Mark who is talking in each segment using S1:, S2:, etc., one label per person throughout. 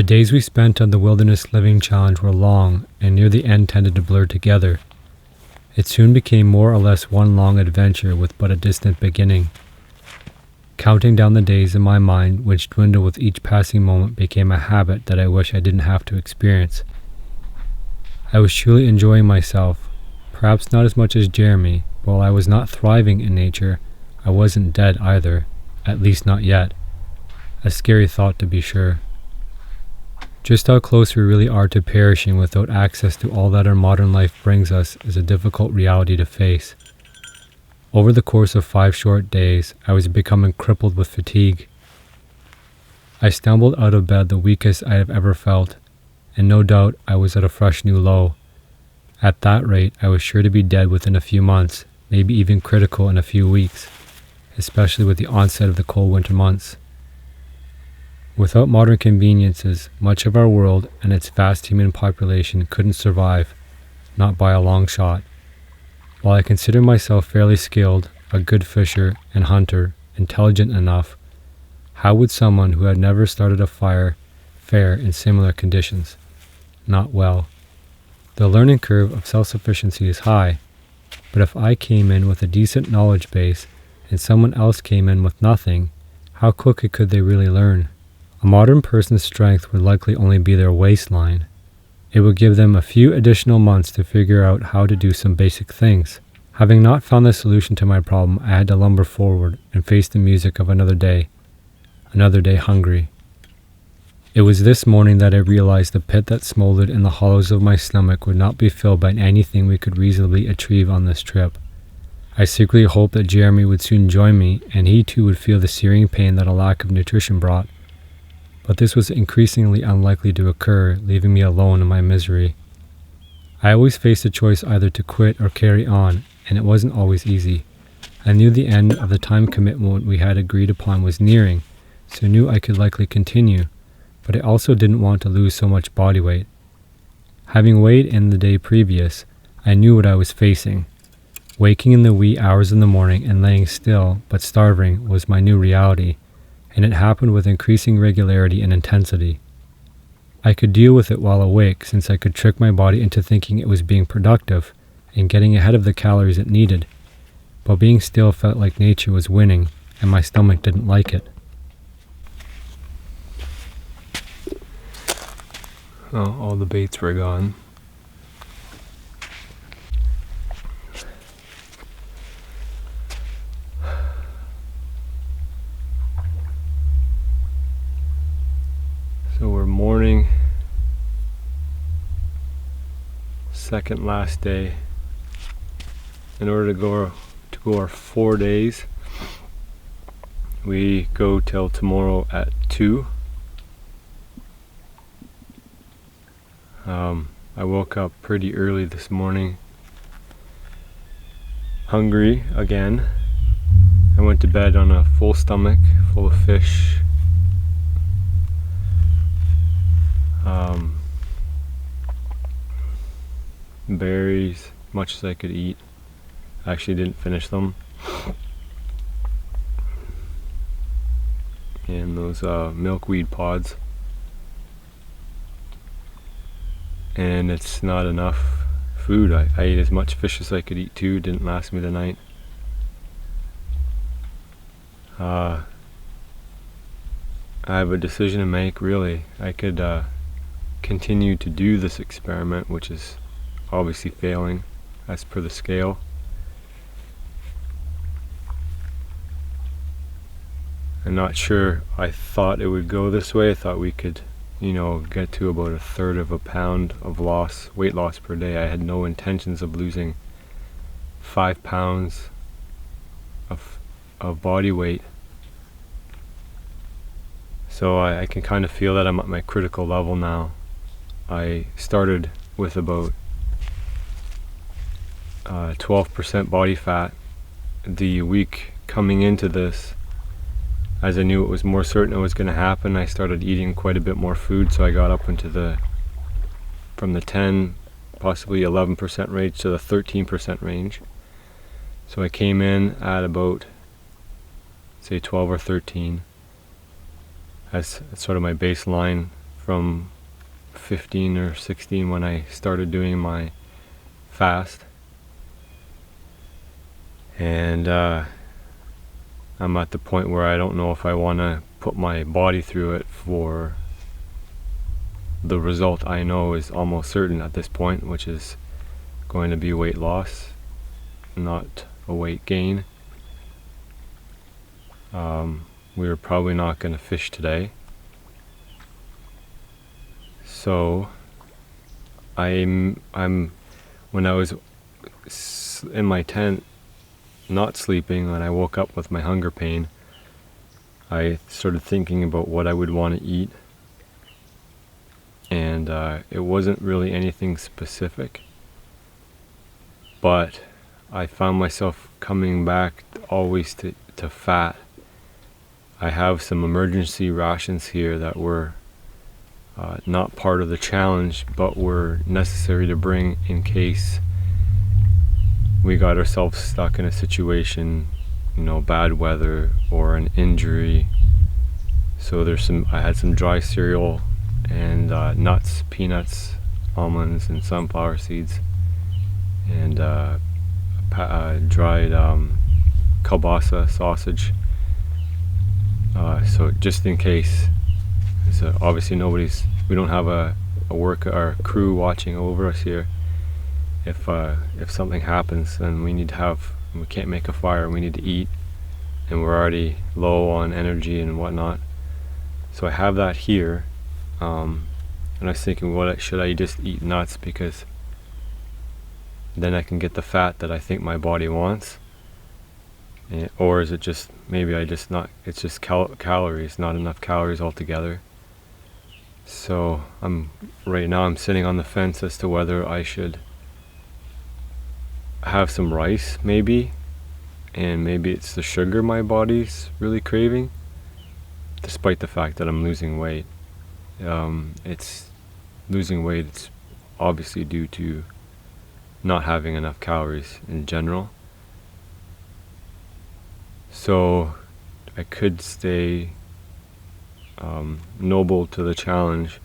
S1: The days we spent on the Wilderness Living Challenge were long, and near the end tended to blur together. It soon became more or less one long adventure with but a distant beginning. Counting down the days in my mind, which dwindled with each passing moment, became a habit that I wish I didn't have to experience. I was truly enjoying myself, perhaps not as much as Jeremy, but while I was not thriving in nature, I wasn't dead either, at least not yet. A scary thought, to be sure. Just how close we really are to perishing without access to all that our modern life brings us is a difficult reality to face. Over the course of 5 short days, I was becoming crippled with fatigue. I stumbled out of bed the weakest I have ever felt, and no doubt I was at a fresh new low. At that rate, I was sure to be dead within a few months, maybe even critical in a few weeks, especially with the onset of the cold winter months. Without modern conveniences, much of our world and its vast human population couldn't survive, not by a long shot. While I consider myself fairly skilled, a good fisher and hunter, intelligent enough, how would someone who had never started a fire fare in similar conditions? Not well. The learning curve of self-sufficiency is high, but if I came in with a decent knowledge base and someone else came in with nothing, how quickly could they really learn? A modern person's strength would likely only be their waistline. It would give them a few additional months to figure out how to do some basic things. Having not found the solution to my problem, I had to lumber forward and face the music of another day hungry. It was this morning that I realized the pit that smoldered in the hollows of my stomach would not be filled by anything we could reasonably achieve on this trip. I secretly hoped that Jeremy would soon join me, and he too would feel the searing pain that a lack of nutrition brought. But this was increasingly unlikely to occur, leaving me alone in my misery. I always faced a choice either to quit or carry on, and it wasn't always easy. I knew the end of the time commitment we had agreed upon was nearing, so knew I could likely continue, but I also didn't want to lose so much body weight. Having weighed in the day previous, I knew what I was facing. Waking in the wee hours in the morning and laying still, but starving, was my new reality, and it happened with increasing regularity and intensity. I could deal with it while awake, since I could trick my body into thinking it was being productive and getting ahead of the calories it needed, but being still felt like nature was winning, and my stomach didn't like it. Oh, all the baits were gone. So we're morning, second last day. In order to go our 4 days, we go till tomorrow at 2. I woke up pretty early this morning, hungry again. I went to bed on a full stomach, full of fish. Berries, much as I could eat. I actually didn't finish them. And those milkweed pods. And it's not enough food. I ate as much fish as I could eat too. Didn't last me the night. I have a decision to make, really. I could continue to do this experiment, which is obviously failing as per the scale. I'm not sure I thought it would go this way. I thought we could, get to about 1/3 of a pound of weight loss per day. I had no intentions of losing 5 pounds of body weight. So I can kind of feel that I'm at my critical level now. I started with about 12% body fat. The week coming into this, as I knew it was more certain it was going to happen, I started eating quite a bit more food, so I got up into from the 10, possibly 11% range to the 13% range. So I came in at about, say, 12 or 13 as sort of my baseline from 15 or 16 when I started doing my fast. And I'm at the point where I don't know if I want to put my body through it for the result I know is almost certain at this point, which is going to be weight loss, not a weight gain. We're probably not going to fish today. So I'm when I was in my tent not sleeping, when I woke up with my hunger pain, I started thinking about what I would want to eat, and it wasn't really anything specific, but I found myself coming back always to fat. I have some emergency rations here that were not part of the challenge, but were necessary to bring in case we got ourselves stuck in a situation, bad weather or an injury. So I had some dry cereal and nuts, peanuts, almonds, and sunflower seeds, and dried kielbasa sausage. So just in case. So obviously we don't have a work or crew watching over us here. If something happens, then we can't make a fire, we need to eat, and we're already low on energy and whatnot. So I have that here, and I was thinking, should I just eat nuts, because then I can get the fat that I think my body wants, or is it just it's just calories, not enough calories altogether. So right now I'm sitting on the fence as to whether I should have some rice, maybe, and maybe it's the sugar my body's really craving, despite the fact that I'm losing weight. It's obviously due to not having enough calories in general. So I could stay noble to the challenge,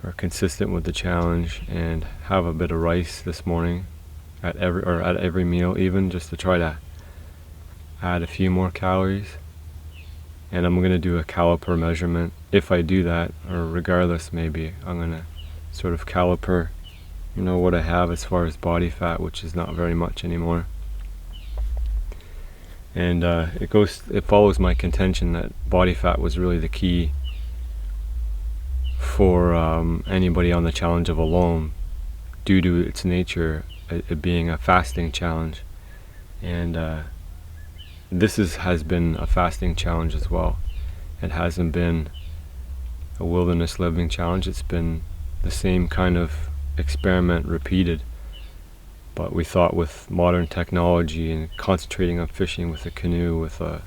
S1: or consistent with the challenge, and have a bit of rice this morning at every meal, even just to try to add a few more calories. And I'm going to do a caliper measurement. If I do that, or regardless, maybe I'm going to sort of caliper what I have as far as body fat, which is not very much anymore. And it follows my contention that body fat was really the key for anybody on the challenge of alone, due to its nature, it being a fasting challenge. And this has been a fasting challenge as well. It hasn't been a wilderness living challenge. It's been the same kind of experiment repeated. But we thought with modern technology and concentrating on fishing with a canoe, with a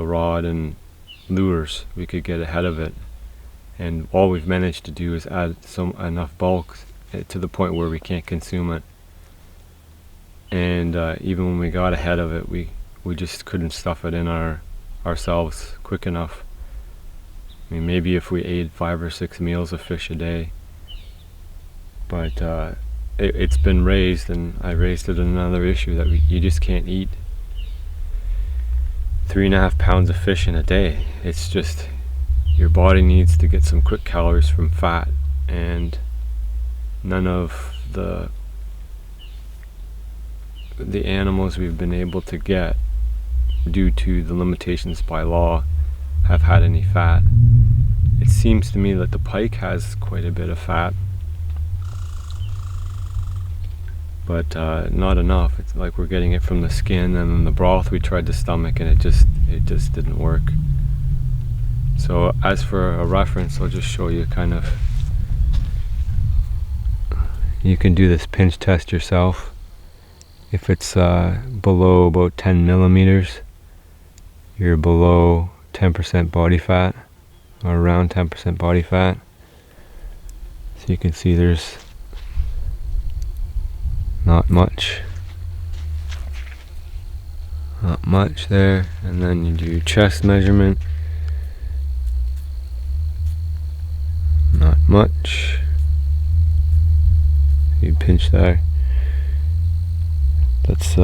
S1: rod and lures, we could get ahead of it. And all we've managed to do is add enough bulk to the point where we can't consume it. And even when we got ahead of it, we just couldn't stuff it in ourselves quick enough. I mean, maybe if we ate 5 or 6 meals of fish a day. But it's been raised, and I raised it in another issue, that you just can't eat 3.5 pounds of fish in a day. It's just, your body needs to get some quick calories from fat, and none of the animals we've been able to get, due to the limitations by law, have had any fat. It seems to me that the pike has quite a bit of fat, but not enough. It's like we're getting it from the skin, and then the broth we tried to stomach, and it just didn't work. So as for a reference, I'll just show you kind of, you can do this pinch test yourself. If it's below about 10 millimeters, you're below 10% body fat, or around 10% body fat. So you can see there's not much there. And then you do chest measurement, much. You pinch there. That's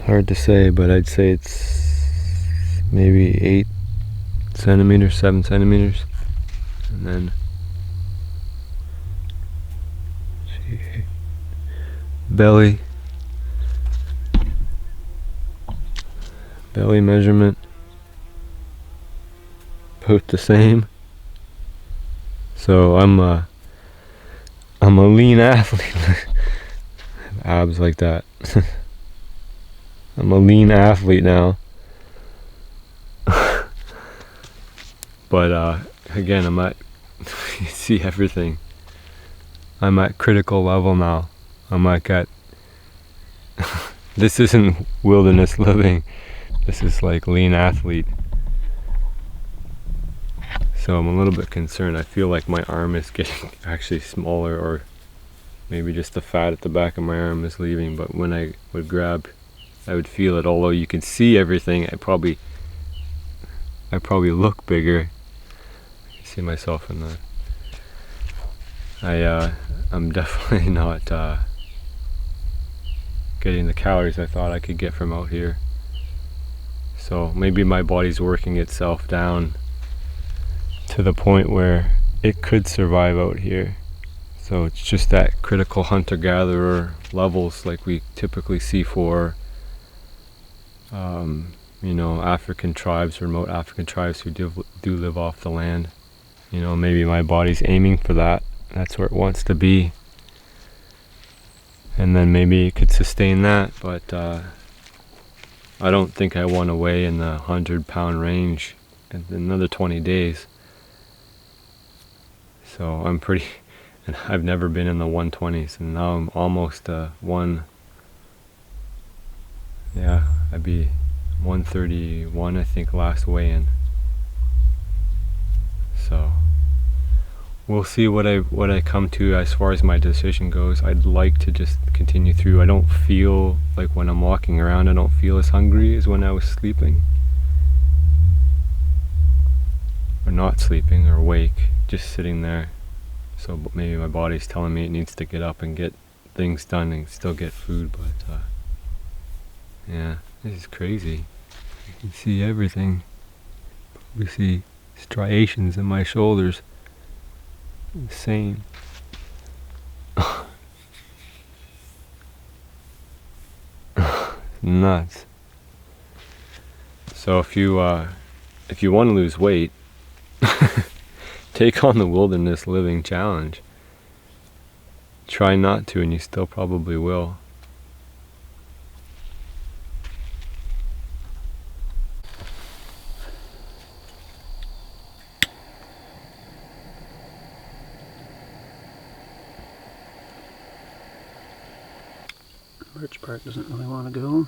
S1: hard to say, but I'd say it's maybe 8 centimeters, 7 centimeters. And then belly measurement, both the same. So I'm a lean athlete. Abs like that. I'm a lean athlete now. But again, I'm at you see everything. I'm at critical level now. I'm like at this isn't wilderness living. This is like lean athlete. So I'm a little bit concerned. I feel like my arm is getting actually smaller, or maybe just the fat at the back of my arm is leaving. But when I would grab, I would feel it. Although you can see everything, I probably look bigger. I can see myself in that. I'm definitely not getting the calories I thought I could get from out here. So maybe my body's working itself down to the point where it could survive out here. So it's just that critical hunter-gatherer levels like we typically see for you know, African tribes, remote African tribes who do live off the land. You know, maybe my body's aiming for that. That's where it wants to be. And then maybe it could sustain that, but I don't think I want to weigh in the 100-pound range in another 20 days. So I'm pretty, and I've never been in the 120s, and now I'm almost I'd be 131 I think last weigh-in. So we'll see what I come to as far as my decision goes. I'd like to just continue through. I don't feel like when I'm walking around, I don't feel as hungry as when I was sleeping. Or not sleeping, or awake, just sitting there. So maybe my body's telling me it needs to get up and get things done and still get food, but yeah, this is crazy. You can see everything. We see striations in my shoulders. Insane. Nuts. So if you want to lose weight, take on the wilderness living challenge. Try not to, and you still probably will.
S2: Birch bark doesn't really want to go.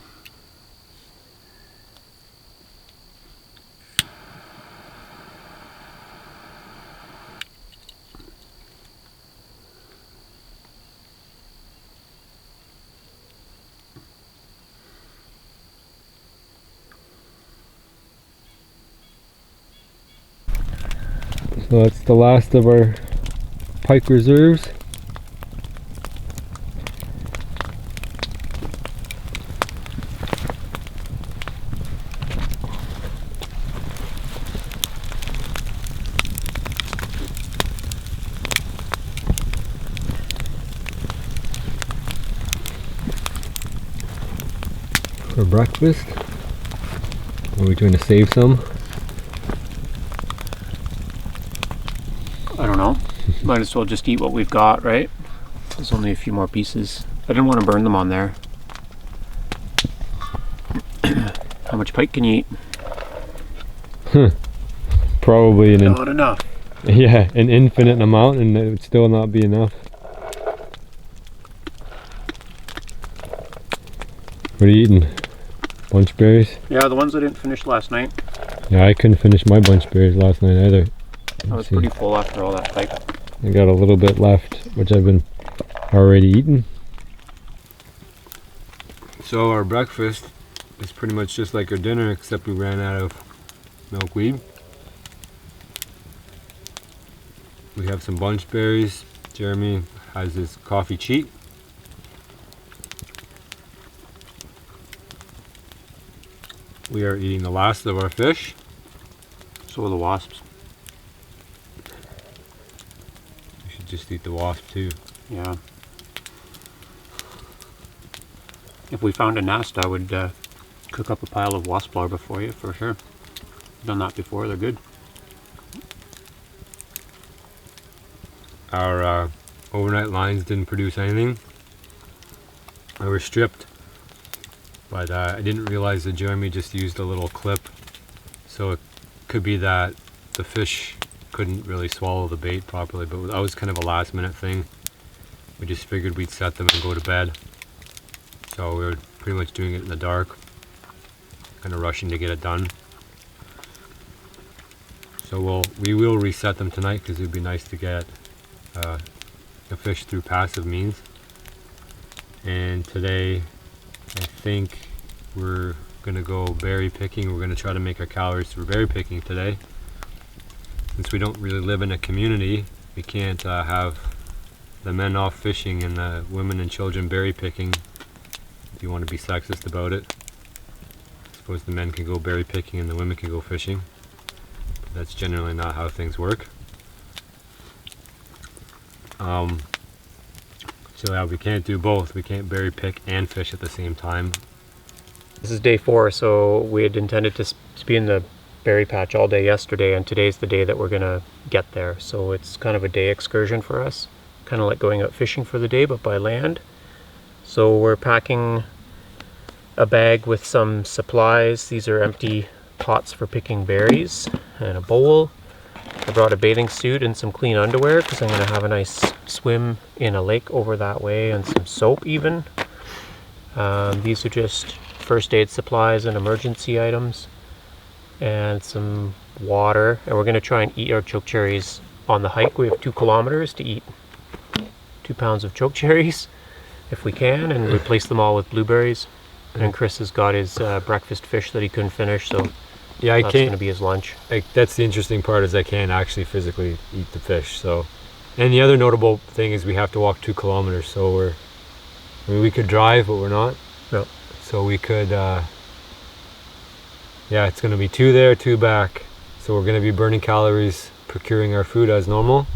S1: So that's the last of our pike reserves. For breakfast, are we going to save some?
S2: I don't know. Might as well just eat what we've got, right? There's only a few more pieces. I didn't want to burn them on there. How much pike can you eat?
S1: Probably
S2: not enough.
S1: Yeah, an infinite amount, and it would still not be enough. What are you eating? Bunch berries?
S2: Yeah, the ones I didn't finish last night.
S1: Yeah, I couldn't finish my bunch berries last night either.
S2: I was pretty full after all that pike.
S1: I got a little bit left, which I've been already eaten. So our breakfast is pretty much just like our dinner, except we ran out of milkweed. We have some bunch berries. Jeremy has his coffee cheat. We are eating the last of our fish.
S2: So are the wasps.
S1: We should just eat the wasp too.
S2: Yeah. If we found a nest, I would cook up a pile of wasp larvae for you, for sure. Done that before, they're good.
S1: Our overnight lines didn't produce anything. They were stripped, but I didn't realize that Jeremy just used a little clip, so it could be that the fish couldn't really swallow the bait properly, but that was kind of a last minute thing. We just figured we'd set them and go to bed, so we were pretty much doing it in the dark, kind of rushing to get it done. So we will reset them tonight because it would be nice to get a fish through passive means. And today I think we're gonna go berry picking. We're gonna try to make our calories through berry picking today. Since we don't really live in a community, we can't have the men off fishing and the women and children berry picking. If you want to be sexist about it, I suppose the men can go berry picking and the women can go fishing. But that's generally not how things work. So yeah, we can't do both. We can't berry pick and fish at the same time.
S2: This is day 4, so we had intended to be in the berry patch all day yesterday, and today's the day that we're gonna get there. So it's kind of a day excursion for us, kind of like going out fishing for the day, but by land. So we're packing a bag with some supplies. These are empty pots for picking berries, and a bowl. I brought a bathing suit and some clean underwear because I'm going to have a nice swim in a lake over that way, and some soap even. These are just first aid supplies and emergency items, and some water. And we're going to try and eat our choke cherries on the hike. We have 2 kilometers to eat 2 pounds of choke cherries if we can, and replace them all with blueberries. And Chris has got his breakfast fish that he couldn't finish, so
S1: yeah,
S2: that's going to be his lunch.
S1: That's the interesting part, is I can't actually physically eat the fish. So, and the other notable thing is we have to walk 2 kilometers. So we could drive, but we're not.
S2: No.
S1: So we could, yeah, it's going to be 2 there, 2 back. So we're going to be burning calories, procuring our food as normal.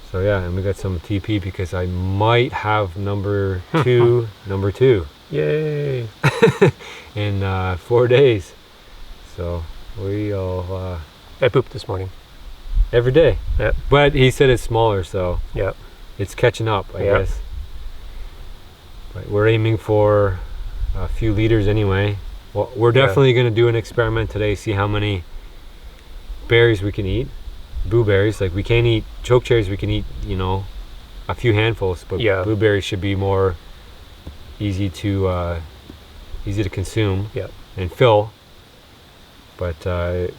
S1: So yeah, and we got some TP because I might have number 2.
S2: Yay!
S1: In 4 days. So we'll
S2: I pooped this morning.
S1: every day.
S2: Yep.
S1: But he said it's smaller, so
S2: Yep.
S1: it's catching up, I
S2: Yep.
S1: guess. But we're aiming for a few liters anyway. Well, we're definitely going to do an experiment today, see how many berries we can eat. Blueberries, like we can't eat choke cherries, we can eat, you know, a few handfuls, but
S2: Yeah.
S1: blueberries should be more easy to consume
S2: Yep.
S1: and fill. But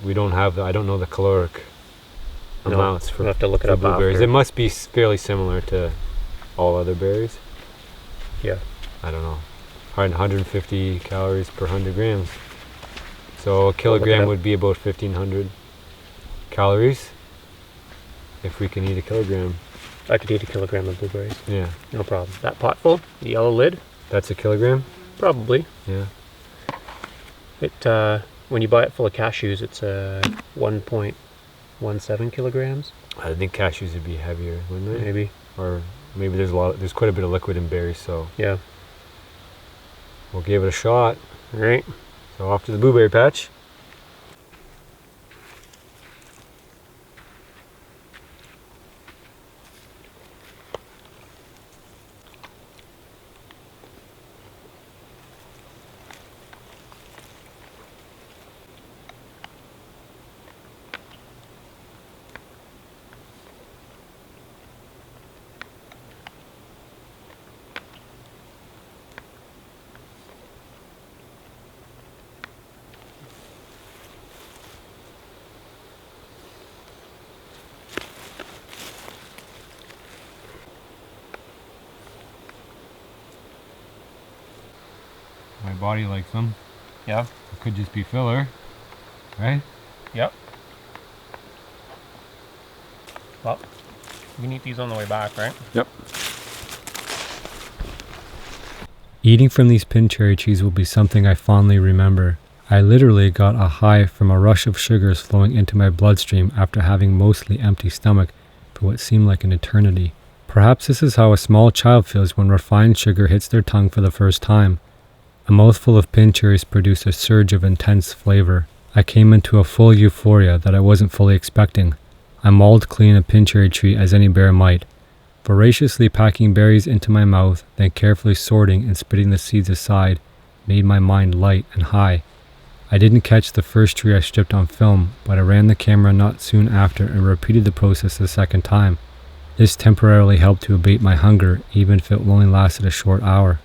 S1: we don't have I don't know the caloric
S2: No,
S1: amounts
S2: we'll have to look it
S1: for
S2: up
S1: blueberries.
S2: after.
S1: It must be fairly similar to all other berries.
S2: Yeah.
S1: I don't know. 150 calories per 100 grams. So a kilogram
S2: up.
S1: would be about 1,500 calories if we can eat a kilogram.
S2: I could eat a kilogram of blueberries.
S1: Yeah.
S2: No problem. That pot full, the yellow lid,
S1: That's a kilogram?
S2: probably.
S1: Yeah.
S2: It when you buy it full of cashews, it's 1.17 kilograms,
S1: I think cashews would be heavier, wouldn't they?
S2: maybe.
S1: Or maybe there's quite a bit of liquid in berries, so
S2: Yeah.
S1: we'll give it a shot.
S2: All right.
S1: So off to the blueberry patch. My body likes them.
S2: Yeah.
S1: It could just be filler, right?
S2: Yep. Well, we can eat these on the way back, right?
S1: Yep. Eating from these pin cherry trees will be something I fondly remember. I literally got a high from a rush of sugars flowing into my bloodstream after having mostly empty stomach for what seemed like an eternity. Perhaps this is how a small child feels when refined sugar hits their tongue for the first time. A mouthful of pin cherries produced a surge of intense flavor. I came into a full euphoria that I wasn't fully expecting. I mauled clean a pin cherry tree as any bear might, voraciously packing berries into my mouth, then carefully sorting and spitting the seeds aside made my mind light and high. I didn't catch the first tree I stripped on film, but I ran the camera not soon after and repeated the process a second time. This temporarily helped to abate my hunger, even if it only lasted a short hour.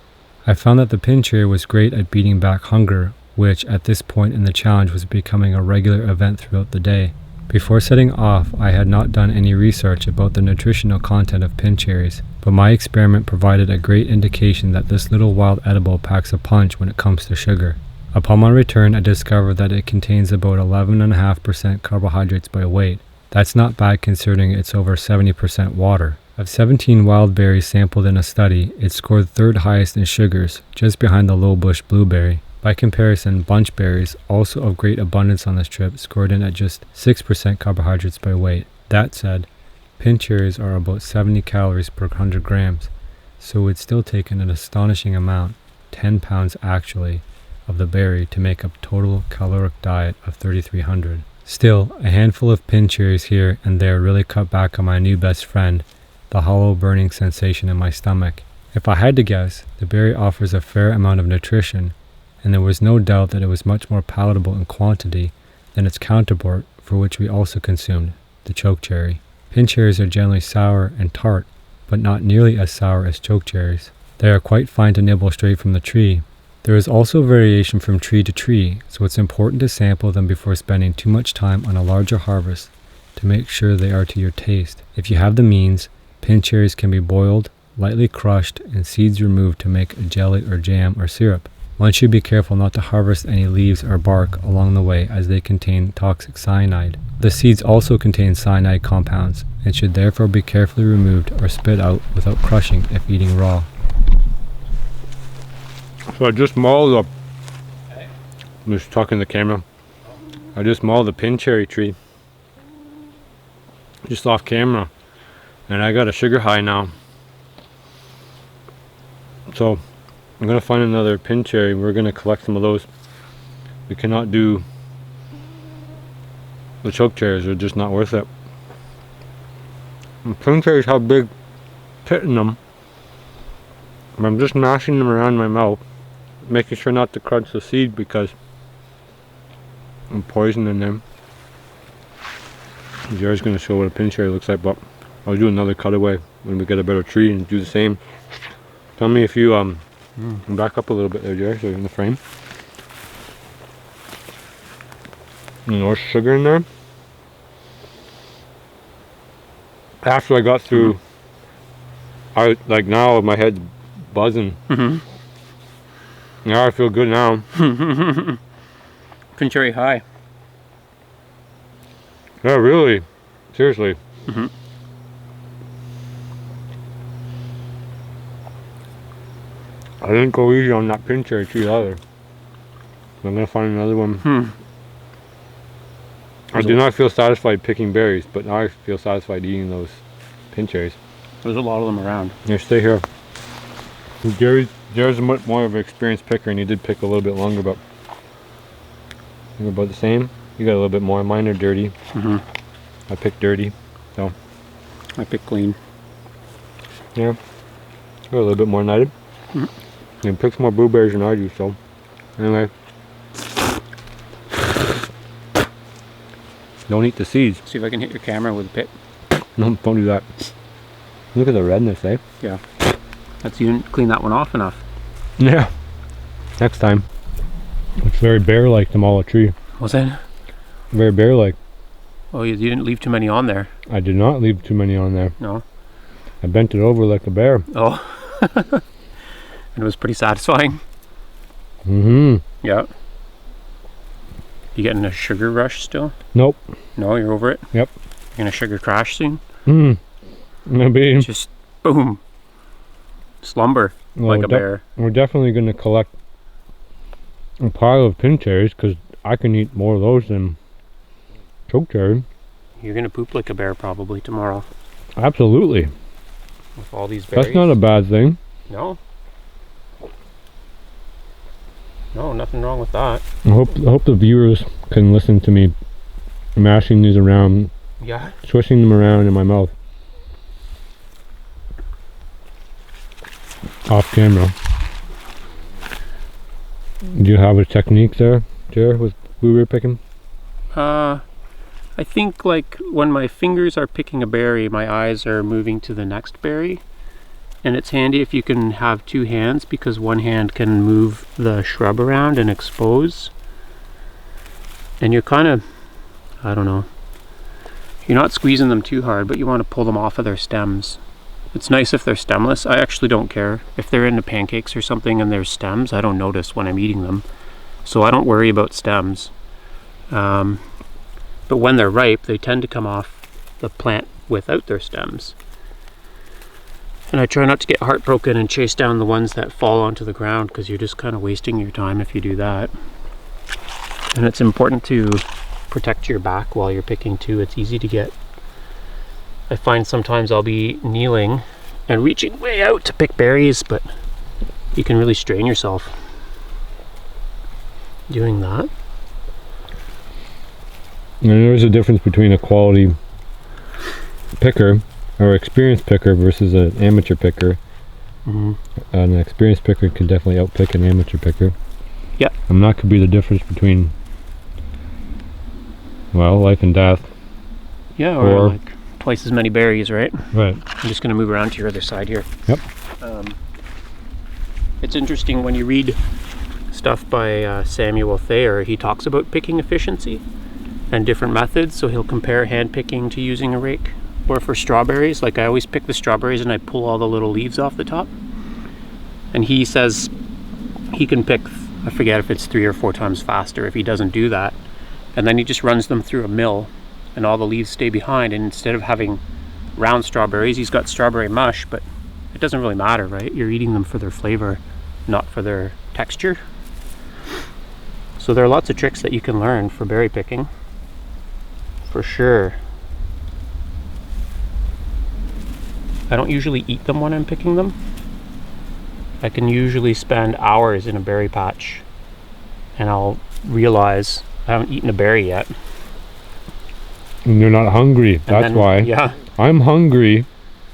S1: I found that the pin cherry was great at beating back hunger, which at this point in the challenge was becoming a regular event throughout the day. Before setting off, I had not done any research about the nutritional content of pin cherries, but my experiment provided a great indication that this little wild edible packs a punch when it comes to sugar. Upon my return, I discovered that it contains about 11.5% carbohydrates by weight. That's not bad considering it's over 70% water. Of 17 wild berries sampled in a study, it scored third highest in sugars, just behind the low bush blueberry. By comparison, bunch berries, also of great abundance on this trip, scored in at just 6% carbohydrates by weight. That said, pin cherries are about 70 calories per 100 grams, so it's still taken an astonishing amount, 10 pounds actually, of the berry to make a total caloric diet of 3,300. Still, a handful of pin cherries here and there really cut back on my new best friend, the hollow burning sensation in my stomach. If I had to guess, the berry offers a fair amount of nutrition, and there was no doubt that it was much more palatable in quantity than its counterpart, for which we also consumed, the choke cherry. Pin cherries are generally sour and tart, but not nearly as sour as choke cherries. They are quite fine to nibble straight from the tree. There is also variation from tree to tree, so it's important to sample them before spending too much time on a larger harvest to make sure they are to your taste. If you have the means, pin cherries can be boiled, lightly crushed, and seeds removed to make a jelly or jam or syrup. One should be careful not to harvest any leaves or bark along the way as they contain toxic cyanide. The seeds also contain cyanide compounds and should therefore be carefully removed or spit out without crushing if eating raw. So I just mauled I'm just talking to the camera. I just mauled the pin cherry tree. Just off camera. And I got a sugar high now. So I'm gonna find another pin cherry. We're gonna collect some of those. We cannot do the choke cherries, they're just not worth it. And pin cherries have a big pit in them. And I'm just mashing them around my mouth, making sure not to crunch the seed because I'm poisoning them. Jared's gonna show what a pin cherry looks like, but I'll do another cutaway when we get a better tree and do the same. Tell me if you back up a little bit there, Jared, so you're in the frame. More sugar in there. After I got through, I like now my head's buzzing. Now I feel good now.
S2: Pin cherry high.
S1: Yeah, really. Seriously. I didn't go easy on that pin cherry tree either. I'm gonna find another one. I do not feel satisfied picking berries, but now I feel satisfied eating those pin cherries.
S2: There's a lot of them around.
S1: Here, stay here. Jared's much more of an experienced picker, and he did pick a little bit longer, but you're about the same. You got a little bit more. Mine are dirty. I picked dirty, so
S2: I picked clean.
S1: yeah, got a little bit more than I did. He picks more blueberries than I do, so anyway. Don't eat the seeds.
S2: See if I can hit your camera with a pick.
S1: No, don't do that. Look at the redness, eh?
S2: Yeah. That's, you didn't clean that one off enough.
S1: Yeah. Next time. It's very bear-like to maul a tree.
S2: Was it?
S1: Very bear-like.
S2: Oh, you didn't leave too many on there.
S1: I did not leave too many on there.
S2: No.
S1: I bent it over like a bear.
S2: Oh. And it was pretty satisfying. Yeah. You getting a sugar rush still?
S1: Nope.
S2: No, you're over it?
S1: Yep.
S2: You're gonna sugar crash soon?
S1: Maybe.
S2: Just boom. Slumber like a bear.
S1: We're definitely going to collect a pile of pin cherries because I can eat more of those than choke cherry.
S2: You're gonna poop like a bear probably tomorrow.
S1: Absolutely.
S2: With all these berries.
S1: That's not a bad thing.
S2: No. No, nothing wrong with that.
S1: I hope the viewers can listen to me mashing these around.
S2: Yeah.
S1: Swishing them around in my mouth. Off camera. Do you have a technique there, Jer, with blueberry picking?
S2: I think like when my fingers are picking a berry, my eyes are moving to the next berry. And it's handy if you can have two hands because one hand can move the shrub around and expose. And you're kind of, I don't know, you're not squeezing them too hard, but you want to pull them off of their stems. It's nice if they're stemless. I actually don't care. If they're into pancakes or something and there's stems, I don't notice when I'm eating them. So I don't worry about stems. But when they're ripe, they tend to come off the plant without their stems. And I try not to get heartbroken and chase down the ones that fall onto the ground because you're just kind of wasting your time if you do that. And it's important to protect your back while you're picking too. It's easy to get. I find sometimes I'll be kneeling and reaching way out to pick berries, but you can really strain yourself doing that.
S1: And there's a difference between a quality picker or experienced picker versus an amateur picker. An experienced picker can definitely outpick an amateur picker.
S2: Yeah.
S1: And that could be the difference between, well, life and death.
S2: Yeah, or like twice as many berries, right?
S1: Right.
S2: I'm just going to move around to your other side here.
S1: Yep.
S2: It's interesting when you read stuff by Samuel Thayer, he talks about picking efficiency and different methods. So he'll compare hand picking to using a rake. Or for strawberries, like I always pick the strawberries and I pull all the little leaves off the top. And he says he can pick, I forget if it's 3 or 4 times faster if he doesn't do that. And then he just runs them through a mill and all the leaves stay behind. And instead of having round strawberries, he's got strawberry mush, but it doesn't really matter, right? You're eating them for their flavor, not for their texture. So there are lots of tricks that you can learn for berry picking, for sure. I don't usually eat them when I'm picking them. I can usually spend hours in a berry patch and I'll realize I haven't eaten a berry yet.
S1: And you're not hungry, that's why.
S2: Yeah.
S1: I'm hungry,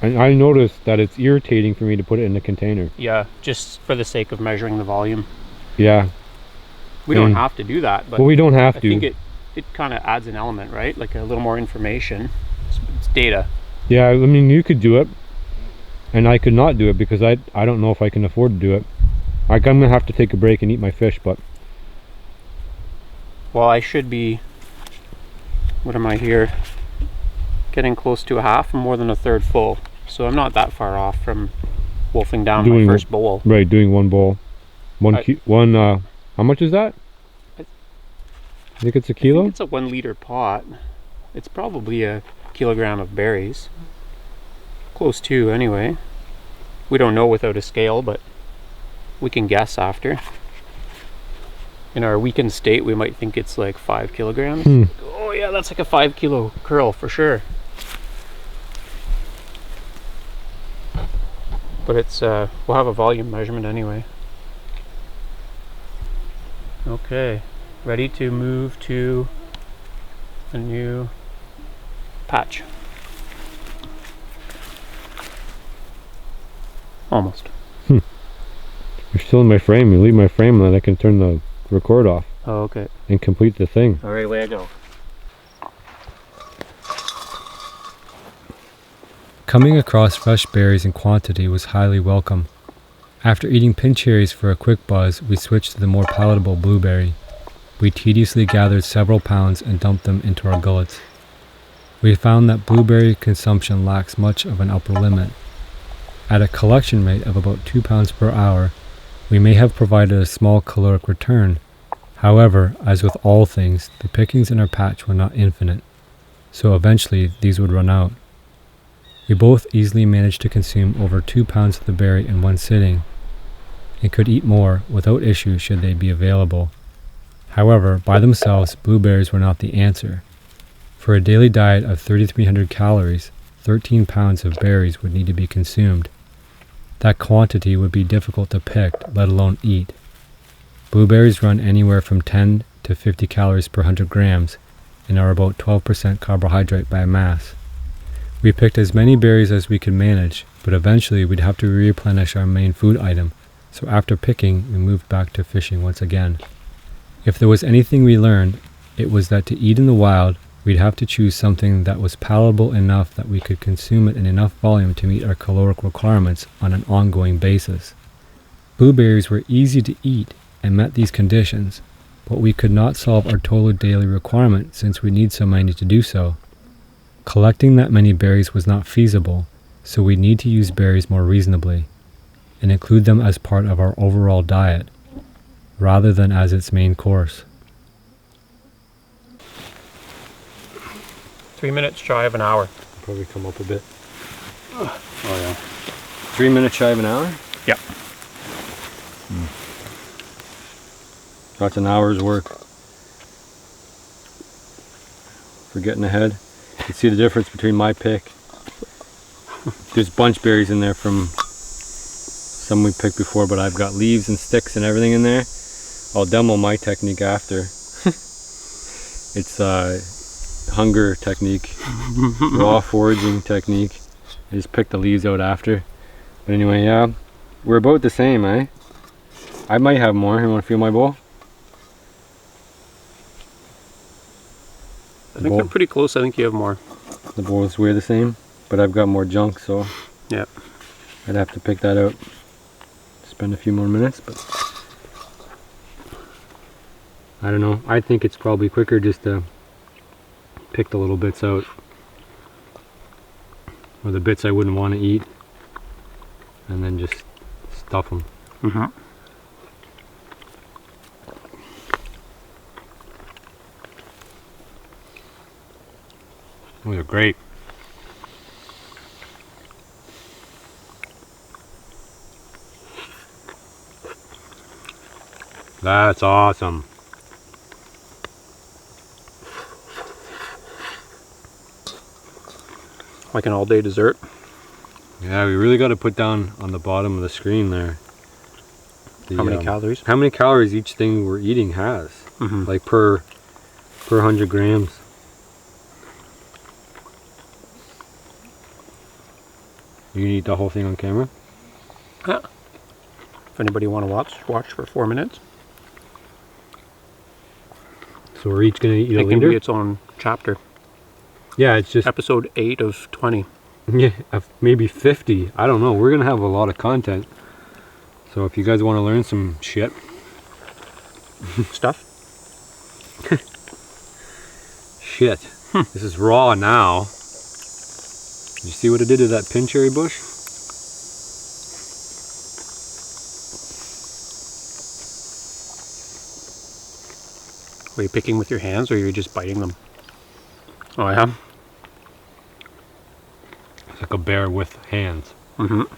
S1: and I notice that it's irritating for me to put it in the container.
S2: Yeah, just for the sake of measuring the volume.
S1: Yeah.
S2: We don't have to do that, but
S1: well, we don't have to.
S2: I think it kind of adds an element, right? Like a little more information. It's data.
S1: Yeah, I mean, you could do it, and I could not do it because I don't know if I can afford to do it. Like, I'm gonna have to take a break and eat my fish, but...
S2: Well, I should be... What am I here? Getting close to a half and more than a third full. So I'm not that far off from wolfing down my first bowl.
S1: Right, doing one bowl. How much is that? I think it's a kilo?
S2: I think it's a 1 liter pot. It's probably a kilogram of berries. Close to, anyway. We don't know without a scale, but we can guess after. In our weakened state, we might think it's like 5 kilograms. Oh yeah, that's like a 5 kilo curl for sure. But it's, we'll have a volume measurement anyway. Okay, ready to move to a new patch. Almost.
S1: You're still in my frame. You leave my frame and then I can turn the record off.
S2: Oh, okay.
S1: And complete the thing.
S2: All right, way I go.
S1: Coming across fresh berries in quantity was highly welcome. After eating pin cherries for a quick buzz, we switched to the more palatable blueberry. We tediously gathered several pounds and dumped them into our gullets. We found that blueberry consumption lacks much of an upper limit. At a collection rate of about 2 pounds per hour, we may have provided a small caloric return. However, as with all things, the pickings in our patch were not infinite. so eventually these would run out. We both easily managed to consume over 2 pounds of the berry in one sitting, and could eat more without issue should they be available. However, by themselves, blueberries were not the answer. For a daily diet of 3,300 calories, 13 pounds of berries would need to be consumed. That quantity would be difficult to pick, let alone eat. Blueberries run anywhere from 10 to 50 calories per 100 grams and are about 12% carbohydrate by mass. We picked as many berries as we could manage, but eventually we'd have to replenish our main food item, so after picking, we moved back to fishing once again. If there was anything we learned, it was that to eat in the wild, we'd have to choose something that was palatable enough that we could consume it in enough volume to meet our caloric requirements on an ongoing basis. Blueberries were easy to eat and met these conditions, but we could not solve our total daily requirement since we need so many to do so. Collecting that many berries was not feasible, so we need to use berries more reasonably and include them as part of our overall diet, rather than as its main course.
S2: 3 minutes shy of an hour.
S1: Probably come up a bit. Oh yeah. 3 minutes shy of an hour?
S2: Yeah.
S1: That's an hour's work. For getting ahead. You can see the difference between my pick. There's bunch berries in there from some we picked before, but I've got leaves and sticks and everything in there. I'll demo my technique after. It's hunger technique, raw foraging technique. I just pick the leaves out after. But anyway, yeah, we're about the same, eh? I might have more. You want to feel my bowl?
S2: I think they're pretty close. I think you have more.
S1: The bowls weigh the same, but I've got more junk, so
S2: yeah,
S1: I'd have to pick that out. Spend a few more minutes, but I don't know. I think it's probably quicker just to pick the little bits out, or the bits I wouldn't want to eat, and then just stuff them. Those are great. That's awesome.
S2: Like an all-day dessert.
S1: Yeah, we really got to put down on the bottom of the screen there.
S2: How many calories?
S1: How many calories each thing we're eating has, like per 100 grams. You can eat the whole thing on camera?
S2: Yeah. If anybody want to watch for 4 minutes.
S1: So we're each going to eat a liter?
S2: It can be its own chapter.
S1: Yeah, it's just...
S2: Episode 8 of 20.
S1: Yeah, maybe 50. I don't know. We're going to have a lot of content. So if you guys want to learn some shit.
S2: Stuff?
S1: Shit. This is raw now. Did you see what it did to that pin cherry bush?
S2: Are you picking with your hands or are you just biting them? Oh yeah?
S1: It's like a bear with hands. And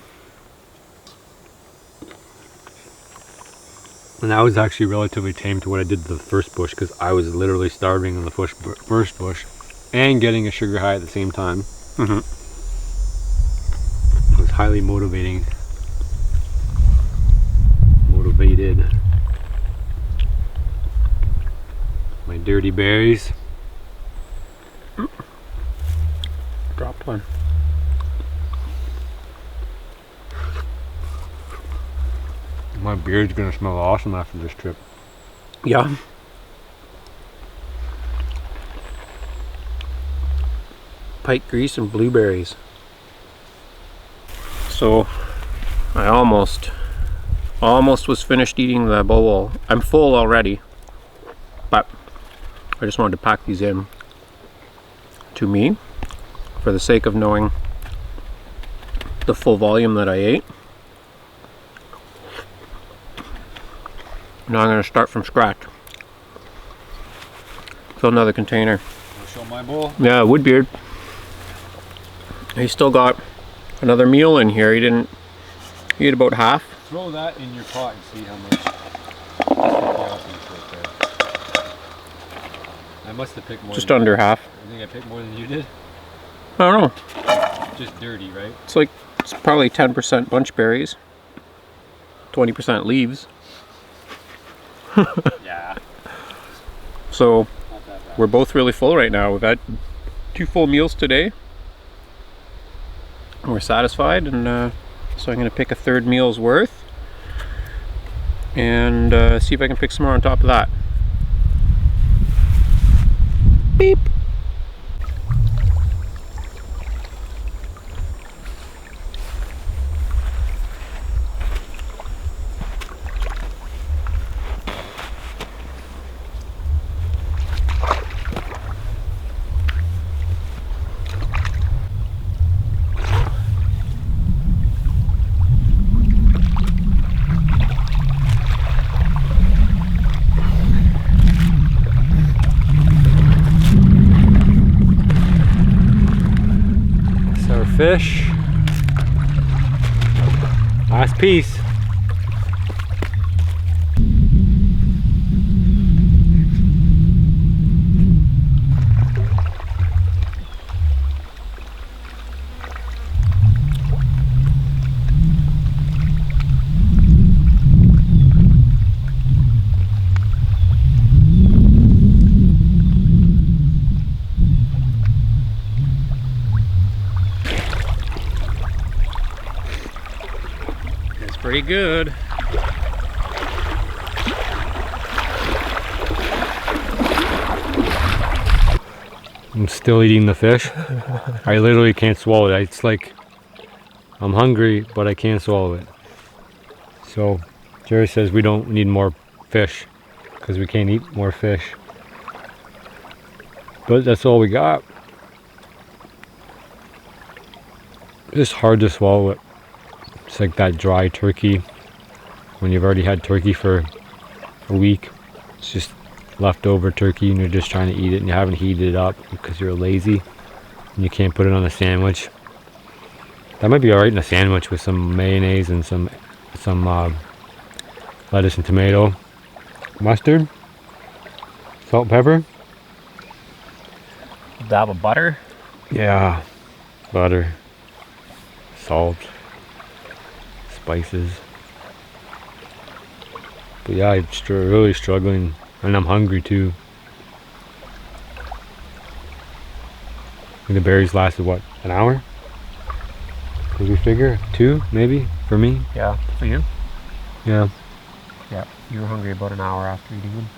S1: that was actually relatively tame to what I did to the first bush, because I was literally starving in the first bush and getting a sugar high at the same time. It was highly motivated. My dirty berries.
S2: Dropped one.
S1: My beard's gonna smell awesome after this trip.
S2: Yeah. Pike grease and blueberries. So I almost was finished eating the bowl. I'm full already, but I just wanted to pack these in to me for the sake of knowing the full volume that I ate. Now I'm going to start from scratch. Fill another container.
S1: I'll show my bowl?
S2: Yeah, Woodbeard. He still got another meal in here. He ate about half.
S1: Throw that in your pot and see how much. I must have picked more.
S2: Just under half.
S1: I think I picked more than you did.
S2: I don't know.
S1: Just dirty, right?
S2: It's probably 10% bunch berries, 20% leaves.
S1: Yeah.
S2: So
S1: Not that bad.
S2: we're both really full right now. We've had 2 full meals today. We're satisfied, and so I'm going to pick a third meal's worth and see if I can pick some more on top of that. Beep.
S1: Fish. Last piece.
S2: Pretty good.
S1: I'm still eating the fish. I literally can't swallow it. It's like I'm hungry, but I can't swallow it. So Jerry says we don't need more fish because we can't eat more fish. But that's all we got. It's hard to swallow it. It's like that dry turkey when you've already had turkey for a week. It's just leftover turkey and you're just trying to eat it and you haven't heated it up because you're lazy and you can't put it on a sandwich. That might be alright in a sandwich with some mayonnaise and some lettuce and tomato, mustard, salt, pepper.
S2: Dab of butter.
S1: Yeah, butter, salt, spices. But yeah, I'm really struggling, and I'm hungry too. And the berries lasted what, an hour? Did we figure 2 maybe for me?
S2: Yeah, for you?
S1: Yeah.
S2: Yeah, you were hungry about an hour after eating them.